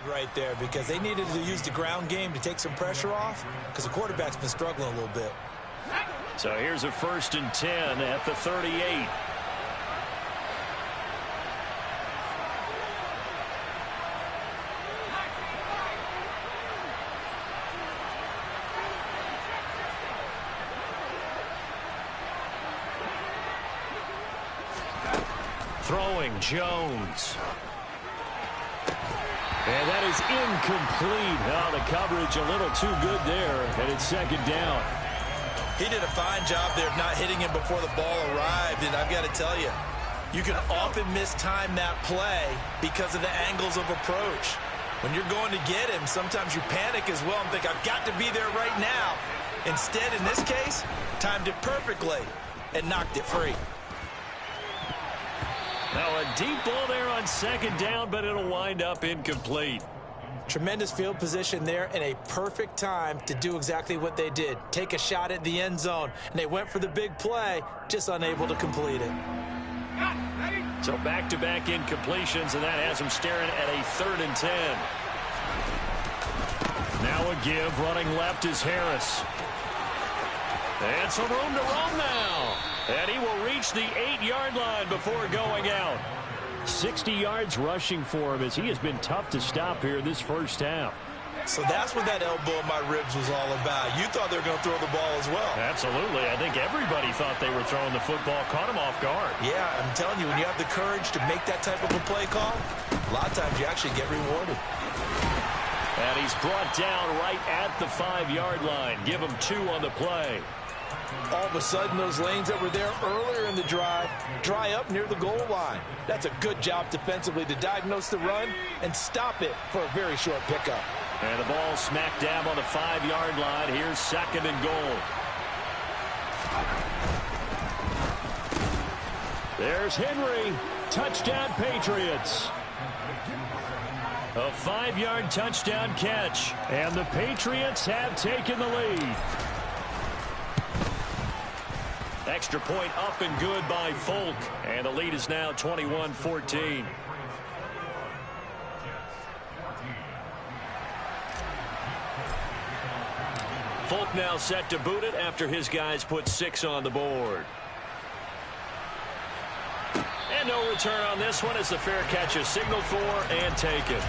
right there because they needed to use the ground game to take some pressure off because the quarterback's been struggling a little bit. So here's a 1st and 10 at the 38. Throwing Jones. And that is incomplete. Oh, the coverage a little too good there, and it's 2nd down. He did a fine job there of not hitting him before the ball arrived, and I've got to tell you, you can often mistime that play because of the angles of approach. When you're going to get him, sometimes you panic as well and think, I've got to be there right now. Instead, in this case, timed it perfectly and knocked it free. Now a deep ball there on 2nd down, but it'll wind up incomplete. Tremendous field position there and a perfect time to do exactly what they did. Take a shot at the end zone. And they went for the big play, just unable to complete it. So back-to-back incompletions, and that has them staring at a 3rd and 10. Now a give, running left is Harris. And some room to roam now. And he will reach the 8-yard line before going out. 60 yards rushing for him as he has been tough to stop here this first half. So that's what that elbow in my ribs was all about. You thought they were going to throw the ball as well. Absolutely. I think everybody thought they were throwing the football, caught him off guard. Yeah, I'm telling you, when you have the courage to make that type of a play call, a lot of times you actually get rewarded. And he's brought down right at the 5-yard line. Give him 2 on the play. All of a sudden, those lanes that were there earlier in the drive dry up near the goal line. That's a good job defensively to diagnose the run and stop it for a very short pickup. And the ball smack dab on the 5-yard line. Here's 2nd and goal. There's Henry. Touchdown, Patriots. A 5-yard touchdown catch. And the Patriots have taken the lead. Extra point up and good by Folk. And the lead is now 21-14. Folk now set to boot it after his guys put 6 on the board. And no return on this one as the fair catch is signaled for and taken.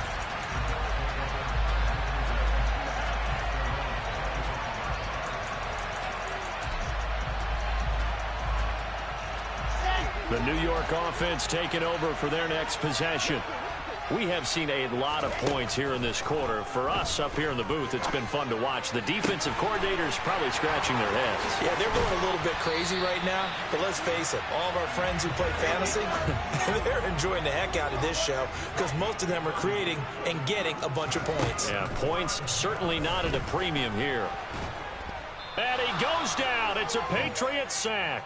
The New York offense taking over for their next possession. We have seen a lot of points here in this quarter. For us up here in the booth, it's been fun to watch. The defensive coordinators probably scratching their heads. Yeah, they're going a little bit crazy right now. But let's face it, all of our friends who play fantasy, they're enjoying the heck out of this show because most of them are creating and getting a bunch of points. Yeah, points certainly not at a premium here. And he goes down. It's a Patriots sack.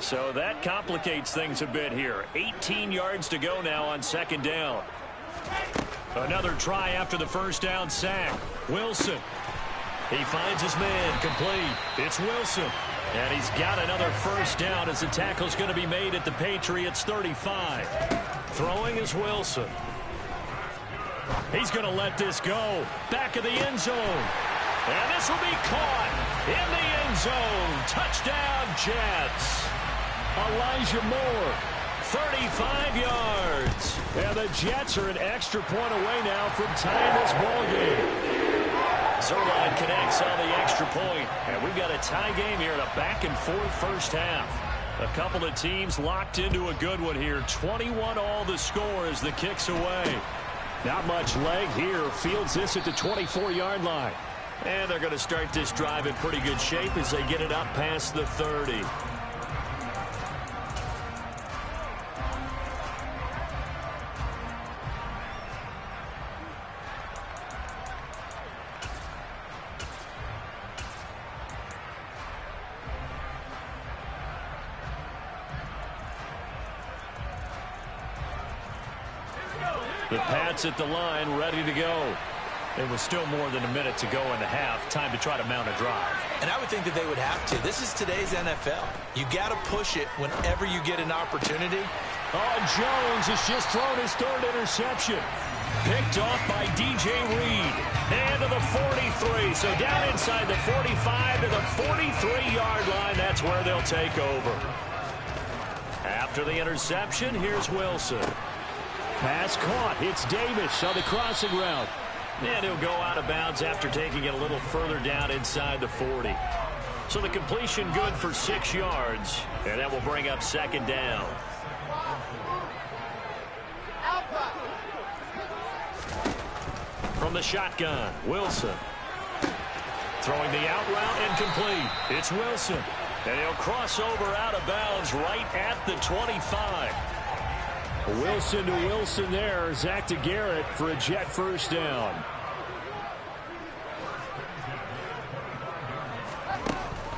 So that complicates things a bit here. 18 yards to go now on 2nd down. Another try after the first down sack. Wilson. He finds his man complete. It's Wilson. And he's got another first down as the tackle's going to be made at the Patriots 35. Throwing is Wilson. He's going to let this go. Back of the end zone. And this will be caught in the end zone. Touchdown, Jets. Elijah Moore, 35 yards. And the Jets are an extra point away now from tying this ball game. Zerline connects on the extra point. And we've got a tie game here in a back-and-forth first half. A couple of teams locked into a good one here. 21-all the score as the kick's away. Not much leg here. Fields this at the 24-yard line. And they're going to start this drive in pretty good shape as they get it up past the 30. The Pats at the line, ready to go. It was still more than a minute to go in the half. Time to try to mount a drive. And I would think that they would have to. This is today's NFL. You got to push it whenever you get an opportunity. Oh, Jones has just thrown his third interception. Picked off by DJ Reed. And to the 43. So down inside the 45 to the 43-yard line. That's where they'll take over. After the interception, here's Wilson. Pass caught. It's Davis on the crossing route. And he'll go out of bounds after taking it a little further down inside the 40. So the completion good for 6 yards. And that will bring up second down. From the shotgun, Wilson. Throwing the out route incomplete. It's Wilson. And he'll cross over out of bounds right at the 25. Wilson to Wilson there. Zach to Garrett for a Jet first down.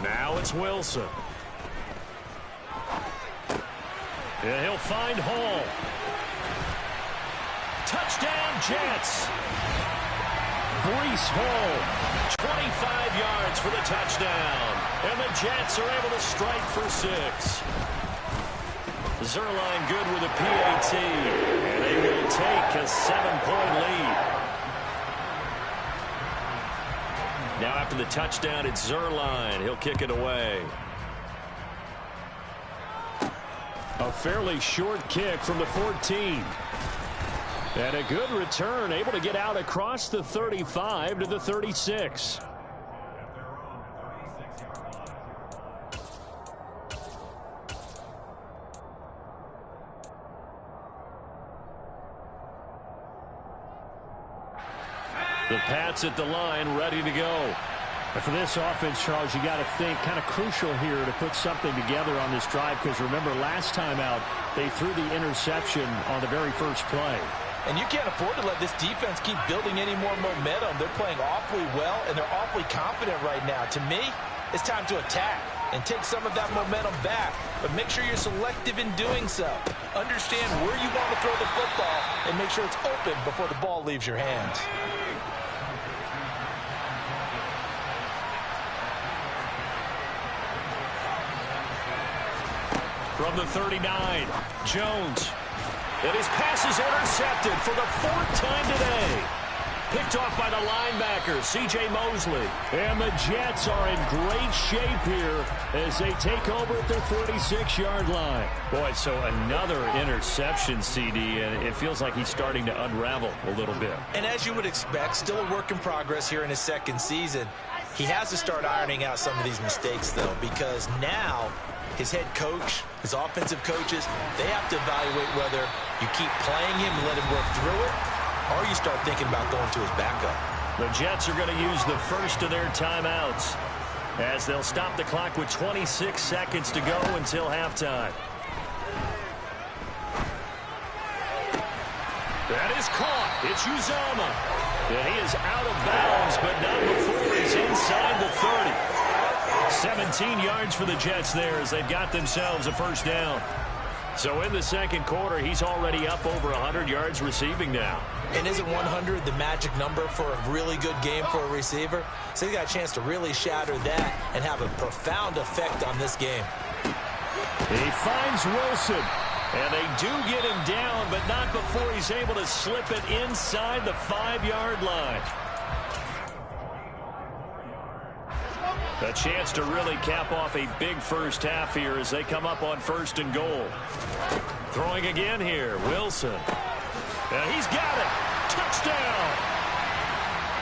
Now it's Wilson. And he'll find Hall. Touchdown Jets. Breece Hall. 25 yards for the touchdown. And the Jets are able to strike for 6. Zerline good with a PAT. And they will take a 7-point lead. Now after the touchdown, it's Zerline. He'll kick it away. A fairly short kick from the 14. And a good return, able to get out across the 35 to the 36. The Pats at the line, ready to go. But for this offense, Charles, you got to think kind of crucial here to put something together on this drive, because remember last time out they threw the interception on the very first play. And you can't afford to let this defense keep building any more momentum. They're playing awfully well, and they're awfully confident right now. To me, it's time to attack and take some of that momentum back. But make sure you're selective in doing so. Understand where you want to throw the football and make sure it's open before the ball leaves your hands. From the 39, Jones. And his pass is intercepted for the 4th time today. Picked off by the linebacker, C.J. Mosley. And the Jets are in great shape here as they take over at their 46-yard line. Boy, so another interception, CD, and it feels like he's starting to unravel a little bit. And as you would expect, still a work in progress here in his second season. He has to start ironing out some of these mistakes, though, because now his head coach, his offensive coaches, they have to evaluate whether you keep playing him and let him work through it, or you start thinking about going to his backup. The Jets are going to use the first of their timeouts as they'll stop the clock with 26 seconds to go until halftime. That is caught. It's Uzama. And he is out of bounds, but not before he's inside the 30. 17 yards for the Jets there as they've got themselves a first down. So in the second quarter, he's already up over 100 yards receiving now. And isn't 100 the magic number for a really good game for a receiver? So he's got a chance to really shatter that and have a profound effect on this game. He finds Wilson. And they do get him down, but not before he's able to slip it inside the 5-yard line. A chance to really cap off a big first half here as they come up on 1st and goal. Throwing again here, Wilson. And he's got it. Touchdown.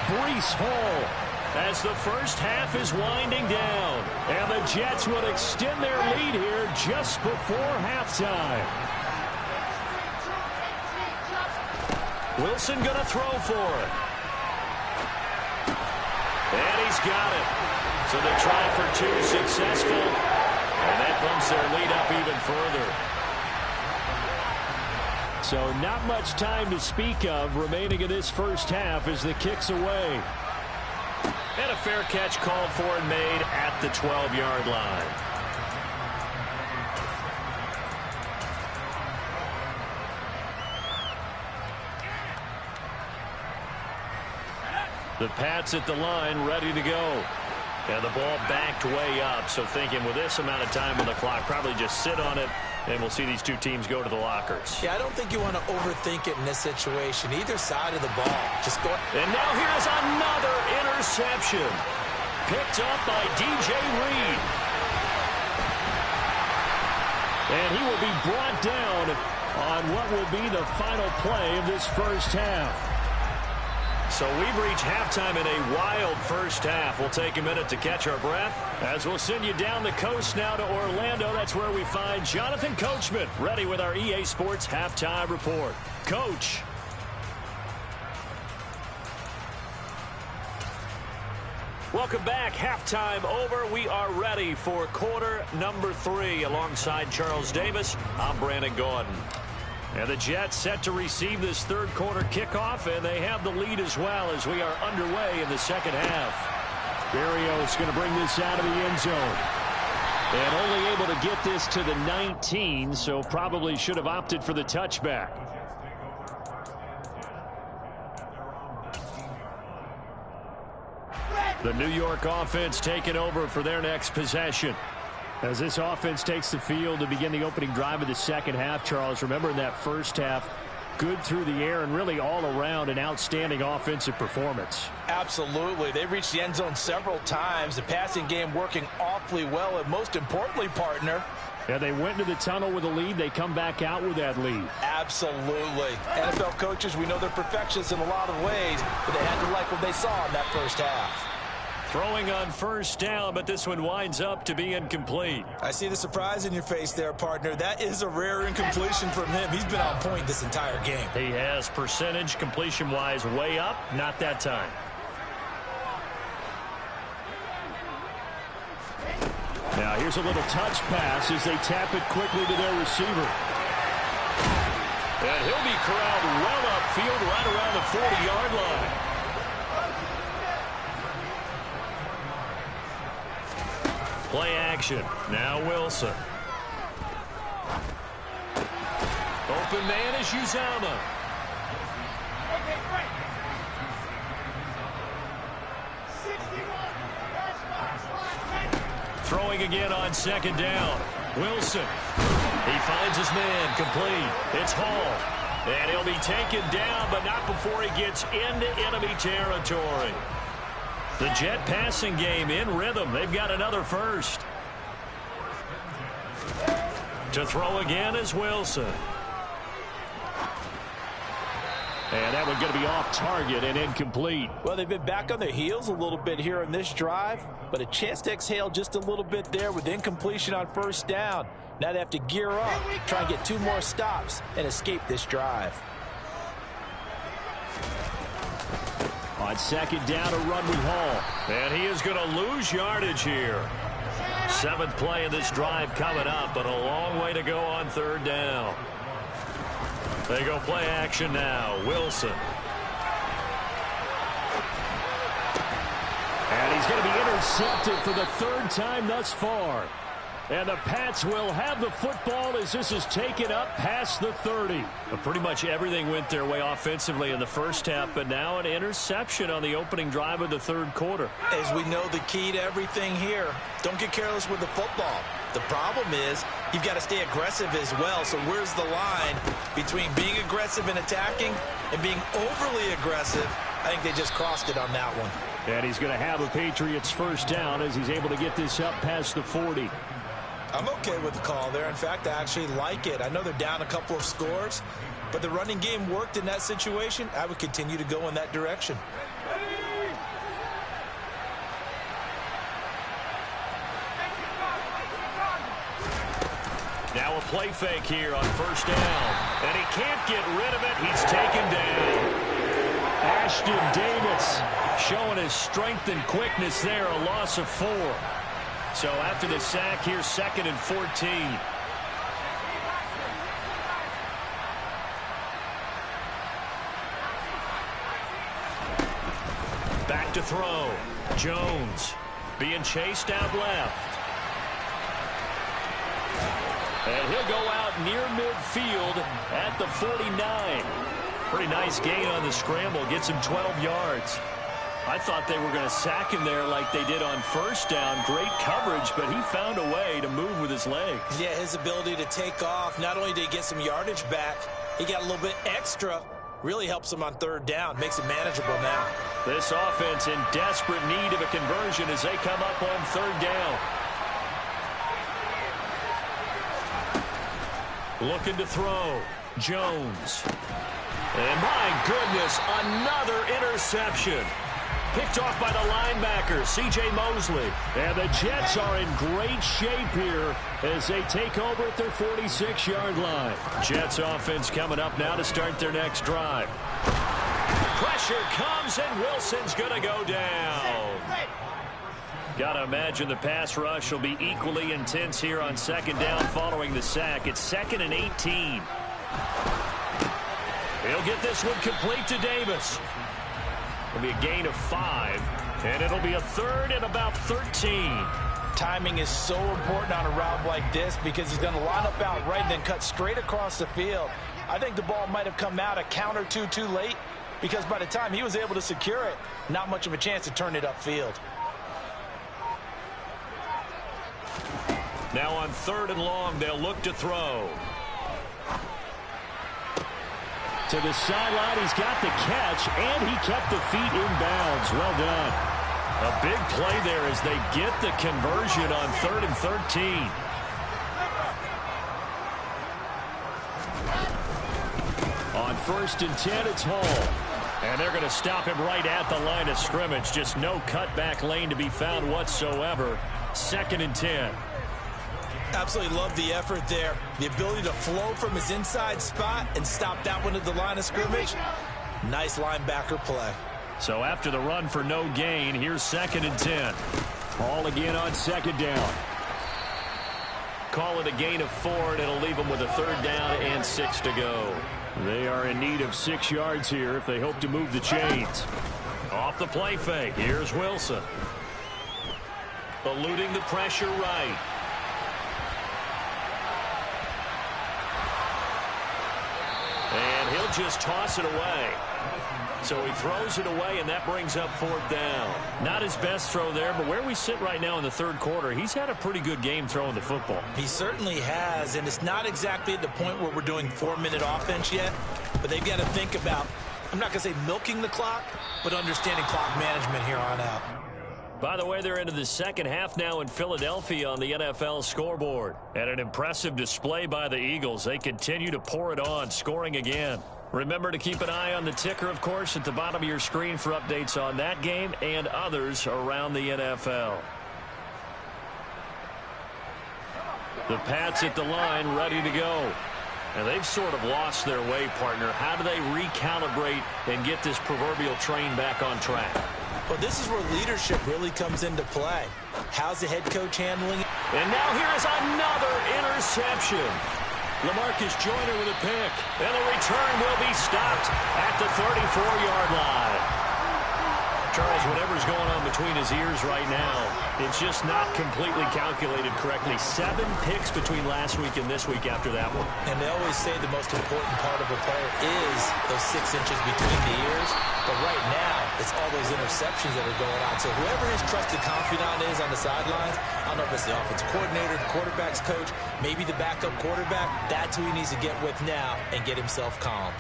Breece Hall as the first half is winding down. And the Jets will extend their lead here just before halftime. Wilson going to throw for it. And he's got it. So they try for 2, successful. And that bumps their lead up even further. So not much time to speak of remaining in this first half as the kick's away. And a fair catch called for and made at the 12-yard line. The Pats at the line, ready to go. And the ball backed way up, so thinking with this amount of time on the clock, probably just sit on it, and we'll see these two teams go to the lockers. Yeah, I don't think you want to overthink it in this situation. Either side of the ball. Just go. And now here's another interception. Picked up by DJ Reed. And he will be brought down on what will be the final play of this first half. So we've reached halftime in a wild first half. We'll take a minute to catch our breath as we'll send you down the coast now to Orlando. That's where we find Jonathan Coachman ready with our EA Sports Halftime Report. Coach. Welcome back. Halftime over. We are ready for quarter number 3. Alongside Charles Davis, I'm Brandon Gaudin. And the Jets set to receive this third quarter kickoff, and they have the lead as well as we are underway in the second half. Berrios going to bring this out of the end zone. And only able to get this to the 19, so probably should have opted for the touchback. The New York offense taking over for their next possession. As this offense takes the field to begin the opening drive of the second half, Charles, remember in that first half, good through the air and really all around an outstanding offensive performance. Absolutely. They reached the end zone several times. The passing game working awfully well, and most importantly, partner. Yeah, they went into the tunnel with a lead. They come back out with that lead. Absolutely. NFL coaches, we know they're perfectionists in a lot of ways, but they had to like what they saw in that first half. Throwing on first down, but this one winds up to be incomplete. I see the surprise in your face there, partner. That is a rare incompletion from him. He's been on point this entire game. He has percentage completion-wise way up, not that time. Now here's a little touch pass as they tap it quickly to their receiver. And he'll be corralled well upfield right around the 40-yard line. Play action. Now Wilson. Open man is Uzama. Throwing again on second down. Wilson. He finds his man complete. It's Hall. And he'll be taken down, but not before he gets into enemy territory. The Jet passing game in rhythm. They've got another first. To throw again is Wilson. And that one going to be off target and incomplete. Well, they've been back on their heels a little bit here in this drive, but a chance to exhale just a little bit there with incompletion on first down. Now they have to gear up, try and get 2 more stops, and escape this drive. On second down, a run with Hall. And he is going to lose yardage here. 7th play of this drive coming up, but a long way to go on third down. They go play action now. Wilson. And he's going to be intercepted for the 3rd time thus far. And the Pats will have the football as this is taken up past the 30. But pretty much everything went their way offensively in the first half, but now an interception on the opening drive of the 3rd quarter. As we know, the key to everything here, don't get careless with the football. The problem is you've got to stay aggressive as well. So where's the line between being aggressive and attacking and being overly aggressive? I think they just crossed it on that one. And he's going to have a Patriots first down as he's able to get this up past the 40. I'm okay with the call there. In fact, I actually like it. I know they're down a couple of scores, but the running game worked in that situation. I would continue to go in that direction. Now a play fake here on first down. And he can't get rid of it. He's taken down. Ashton Davis showing his strength and quickness there. A loss of 4. So after the sack, here's 2nd and 14. Back to throw. Jones being chased out left. And he'll go out near midfield at the 49. Pretty nice gain on the scramble. Gets him 12 yards. I thought they were going to sack him there like they did on first down. Great coverage, but he found a way to move with his legs. Yeah, his ability to take off. Not only did he get some yardage back, he got a little bit extra. Really helps him on third down. Makes it manageable now. This offense in desperate need of a conversion as they come up on third down. Looking to throw. Jones. And my goodness, another interception. Picked off by the linebacker, C.J. Mosley. And the Jets are in great shape here as they take over at their 46-yard line. Jets offense coming up now to start their next drive. Pressure comes, and Wilson's going to go down. Got to imagine the pass rush will be equally intense here on second down following the sack. It's 2nd and 18. He'll get this one complete to Davis. It'll be a gain of 5, and it'll be a 3rd and about 13. Timing is so important on a route like this because he's going to line up out right and then cut straight across the field. I think the ball might have come out a count or two too late because by the time he was able to secure it, not much of a chance to turn it upfield. Now on 3rd and long, they'll look to throw. To the sideline, he's got the catch, and he kept the feet in bounds. Well done. A big play there as they get the conversion on 3rd and 13. On 1st and 10, it's Hall. And they're going to stop him right at the line of scrimmage. Just no cutback lane to be found whatsoever. 2nd and 10. Absolutely love the effort there. The ability to flow from his inside spot and stop that one at the line of scrimmage. Nice linebacker play. So after the run for no gain, here's 2nd and 10. Hall again on 2nd down. Call it a gain of 4, and it'll leave them with a 3rd down and 6 to go. They are in need of 6 yards here if they hope to move the chains. Off the play fake. Here's Wilson. Eluding the pressure right. And he'll just toss it away. So he throws it away, and that brings up 4th down. Not his best throw there, but where we sit right now in the 3rd quarter, he's had a pretty good game throwing the football. He certainly has, and it's not exactly at the point where we're doing 4-minute offense yet, but they've got to think about, I'm not going to say milking the clock, but understanding clock management here on out. By the way, they're into the second half now in Philadelphia on the NFL scoreboard. And an impressive display by the Eagles. They continue to pour it on, scoring again. Remember to keep an eye on the ticker, of course, at the bottom of your screen for updates on that game and others around the NFL. The Pats at the line, ready to go. And they've sort of lost their way, partner. How do they recalibrate and get this proverbial train back on track? Well, this is where leadership really comes into play. How's the head coach handling it? And now here is another interception. LaMarcus Joyner with a pick. And the return will be stopped at the 34-yard line. Charles, whatever's going on between his ears right now, it's just not completely calculated correctly. 7 picks between last week and this week after that one. And they always say the most important part of a player is those 6 inches between the ears. But right now, it's all those interceptions that are going on. So whoever his trusted confidant is on the sidelines, I don't know if it's the offensive coordinator, the quarterback's coach, maybe the backup quarterback, that's who he needs to get with now and get himself calm.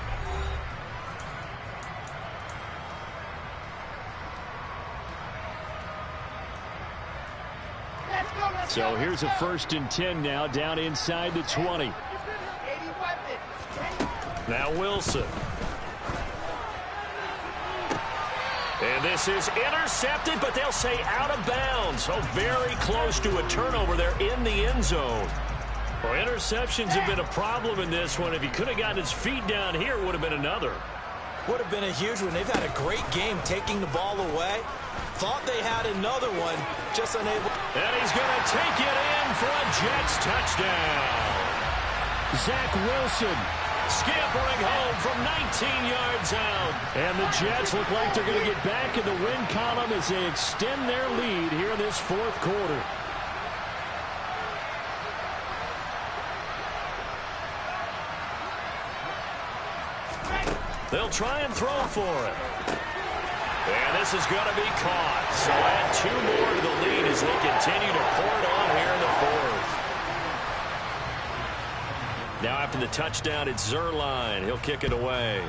So here's a 1st and 10 now, down inside the 20. Now Wilson. And this is intercepted, but they'll say out of bounds. So very close to a turnover there in the end zone. Well, interceptions have been a problem in this one. If he could have gotten his feet down here, it would have been another. Would have been a huge one. They've had a great game taking the ball away. Thought they had another one, just unable. And he's going to take it in for a Jets touchdown. Zach Wilson scampering home from 19 yards out. And the Jets look like they're going to get back in the win column as they extend their lead here in this 4th quarter. They'll try and throw for it. And this is going to be caught. So add 2 more to the lead as they continue to pour it on here in the fourth. Now after the touchdown, it's Zerline. He'll kick it away.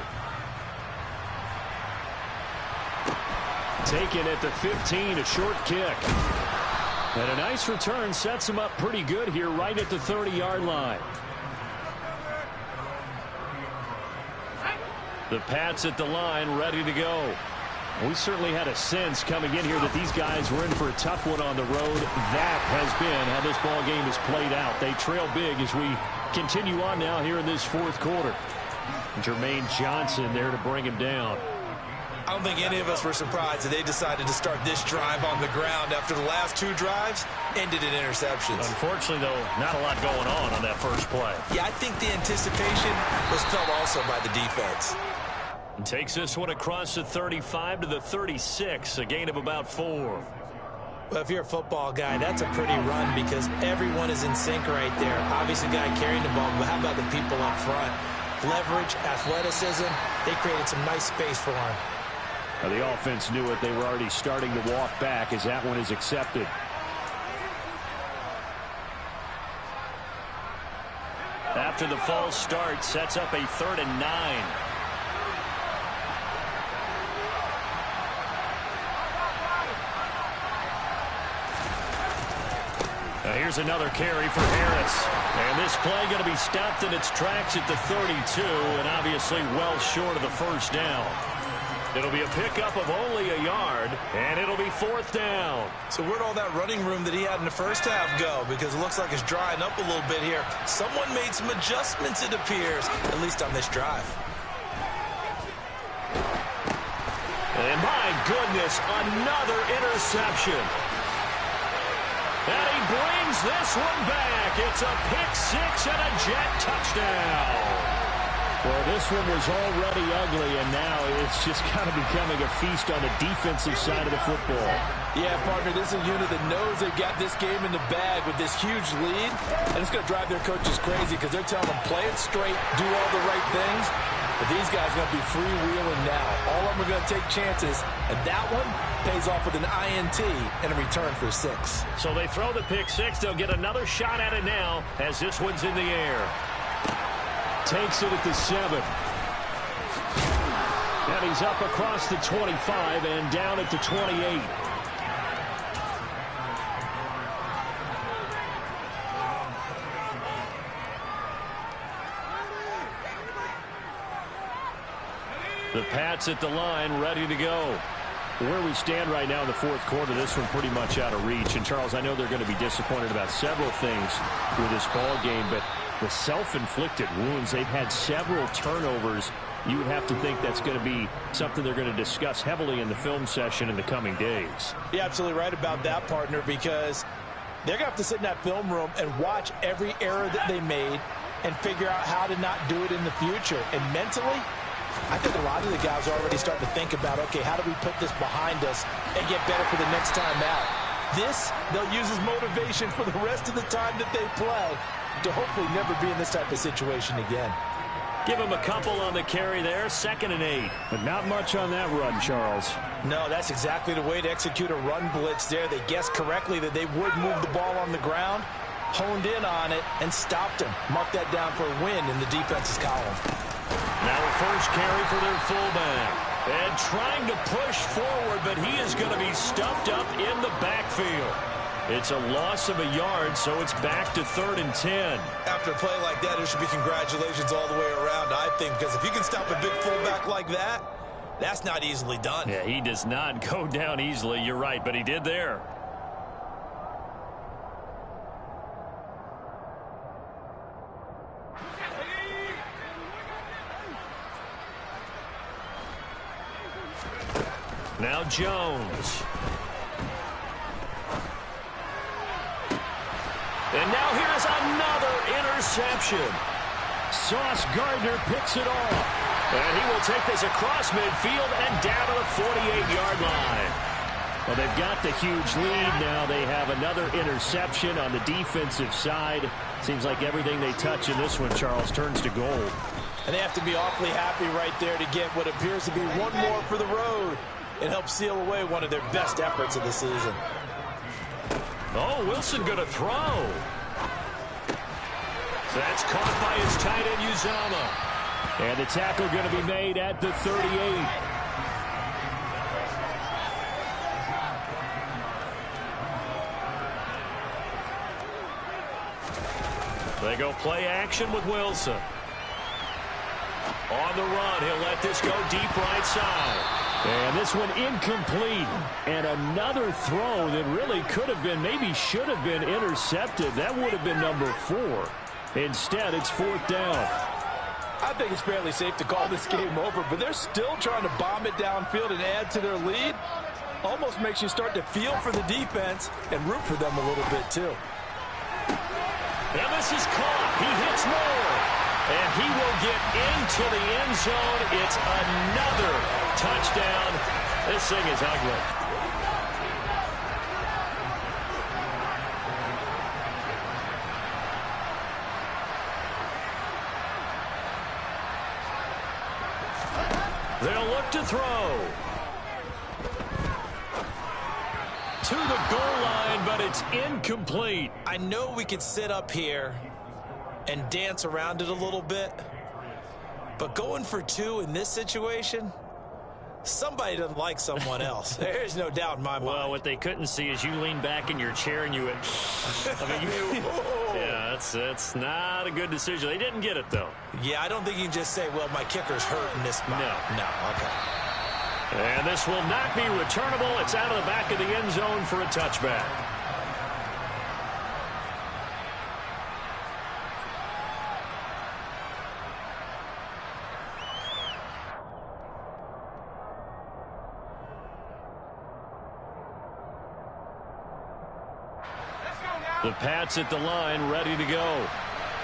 Taken at the 15, a short kick. And a nice return sets him up pretty good here right at the 30-yard line. The Pats at the line, ready to go. We certainly had a sense coming in here that these guys were in for a tough one on the road. That has been how this ball game has played out. They trail big as we continue on now here in this fourth quarter. Jermaine Johnson there to bring him down. I don't think any of us were surprised that they decided to start this drive on the ground after the last 2 drives ended in interceptions. Unfortunately, though, not a lot going on that first play. Yeah, I think the anticipation was felt also by the defense. And takes this one across the 35 to the 36, a gain of about 4. Well, if you're a football guy, that's a pretty run because everyone is in sync right there. Obviously, the guy carrying the ball, but how about the people up front? Leverage, athleticism, they created some nice space for him. Now, the offense knew it. They were already starting to walk back as that one is accepted. After the false start, sets up a 3rd and 9. Now here's another carry for Harris. And this play going to be stopped in its tracks at the 32, and obviously well short of the first down. It'll be a pickup of only a yard, and it'll be 4th down. So where'd all that running room that he had in the first half go? Because it looks like it's drying up a little bit here. Someone made some adjustments, it appears, at least on this drive. And my goodness, another interception. And he brings this one back. It's a pick-6 and a Jet touchdown. Well, this one was already ugly, and now it's just kind of becoming a feast on the defensive side of the football. Yeah, partner, this is a unit that knows they've got this game in the bag with this huge lead, and it's going to drive their coaches crazy because they're telling them, play it straight, do all the right things, but these guys are going to be freewheeling now. All of them are going to take chances, and that one pays off with an INT and a return for 6. So they throw the pick-6. They'll get another shot at it now as this one's in the air. Takes it at the 7. And he's up across the 25 and down at the 28. The Pats at the line, ready to go. Where we stand right now in the fourth quarter, this one pretty much out of reach. And, Charles, I know they're going to be disappointed about several things with this ball game, but the self-inflicted wounds, they've had several turnovers. You would have to think that's going to be something they're going to discuss heavily in the film session in the coming days. You're absolutely right about that, partner, because they're going to have to sit in that film room and watch every error that they made and figure out how to not do it in the future. And mentally, I think a lot of the guys are already starting to think about, okay, how do we put this behind us and get better for the next time out? This, they'll use as motivation for the rest of the time that they play to hopefully never be in this type of situation again. Give him a couple on the carry there, 2nd and 8. But not much on that run, Charles. No, that's exactly the way to execute a run blitz there. They guessed correctly that they would move the ball on the ground, honed in on it, and stopped him. Mark that down for a win in the defense's column. Now a first carry for their fullback. And trying to push forward, but he is going to be stuffed up in the backfield. It's a loss of a yard, so it's back to 3rd and 10. After a play like that, there should be congratulations all the way around, I think, because if you can stop a big fullback like that, that's not easily done. Yeah, he does not go down easily. You're right, but he did there. Now Jones. And now here's another interception. Sauce Gardner picks it off. And he will take this across midfield and down to the 48-yard line. Well, they've got the huge lead now. They have another interception on the defensive side. Seems like everything they touch in this one, Charles, turns to gold. And they have to be awfully happy right there to get what appears to be one more for the road. and help seal away one of their best efforts of the season. Oh, Wilson going to throw. That's caught by his tight end, Uzama. And the tackle going to be made at the 38. They go play action with Wilson. On the run, he'll let this go deep right side. And this one incomplete. And another throw that really could have been, maybe should have been intercepted. That would have been number 4. Instead, it's 4th down. I think it's fairly safe to call this game over, but they're still trying to bomb it downfield and add to their lead. Almost makes you start to feel for the defense and root for them a little bit, too. And this is caught. He hits Moore. And he will get into the end zone. It's another touchdown. This thing is ugly. They'll look to throw. To the goal line, but it's incomplete. I know we could sit up here and dance around it a little bit, but going for 2 in this situation, somebody doesn't like someone else. There's no doubt in my mind. Well, what they couldn't see is you lean back in your chair and you went, yeah, that's not a good decision. They didn't get it, though. Yeah, I don't think you can just say, well, my kicker's hurt in this spot. No, okay. And this will not be returnable. It's out of the back of the end zone for a touchback. The Pats at the line, ready to go.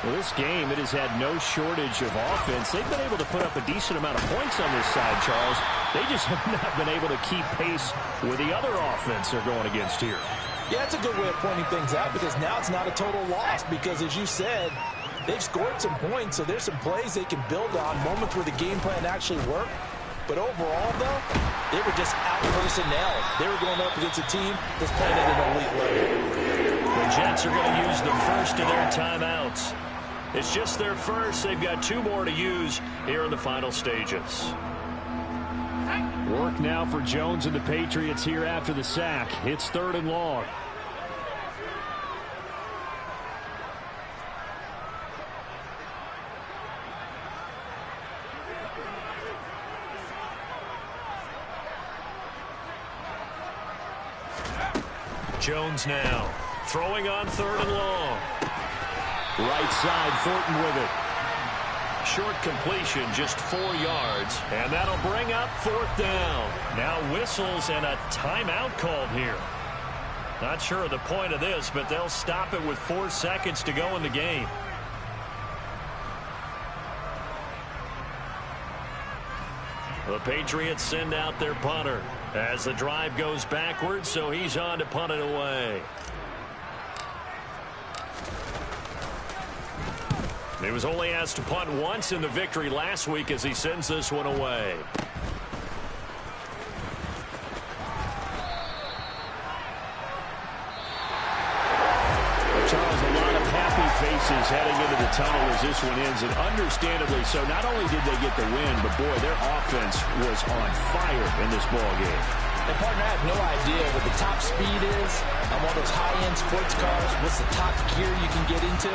Well, this game, it has had no shortage of offense. They've been able to put up a decent amount of points on this side, Charles. They just have not been able to keep pace with the other offense they're going against here. Yeah, it's a good way of pointing things out because now it's not a total loss because, as you said, they've scored some points, so there's some plays they can build on, moments where the game plan actually worked. But overall, though, they were just out-personnel. They were going up against a team that's playing at an elite level. The Jets are going to use the first of their timeouts. It's just their first. They've got 2 more to use here in the final stages. Work now for Jones and the Patriots here after the sack. It's 3rd and long. Jones now throwing on 3rd and long. Right side, Thornton with it. Short completion, just 4 yards, and that'll bring up 4th down. Now whistles and a timeout called here. Not sure of the point of this, but they'll stop it with 4 seconds to go in the game. The Patriots send out their punter as the drive goes backwards, so he's on to punt it away. He was only asked to punt once in the victory last week as he sends this one away. Charles, a lot of happy faces heading into the tunnel as this one ends, and understandably so. Not only did they get the win, but boy, their offense was on fire in this ball game. And partner, I have no idea what the top speed is on one of those high-end sports cars. What's the top gear you can get into?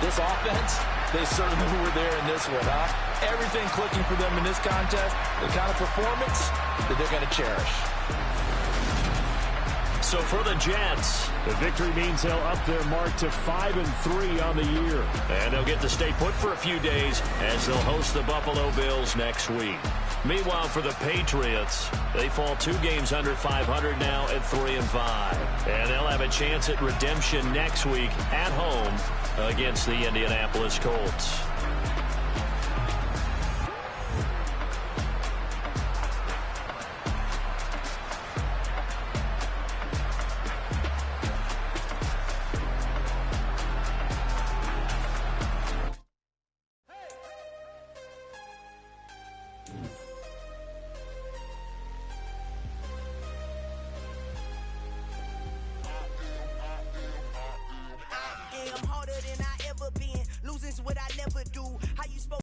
This offense, they certainly were there in this one, huh? Everything clicking for them in this contest, the kind of performance that they're going to cherish. So for the Jets, the victory means they'll up their mark to 5-3 on the year. And they'll get to stay put for a few days as they'll host the Buffalo Bills next week. Meanwhile, for the Patriots, they fall 2 games under 500 now at 3-5. And they'll have a chance at redemption next week at home against the Indianapolis Colts.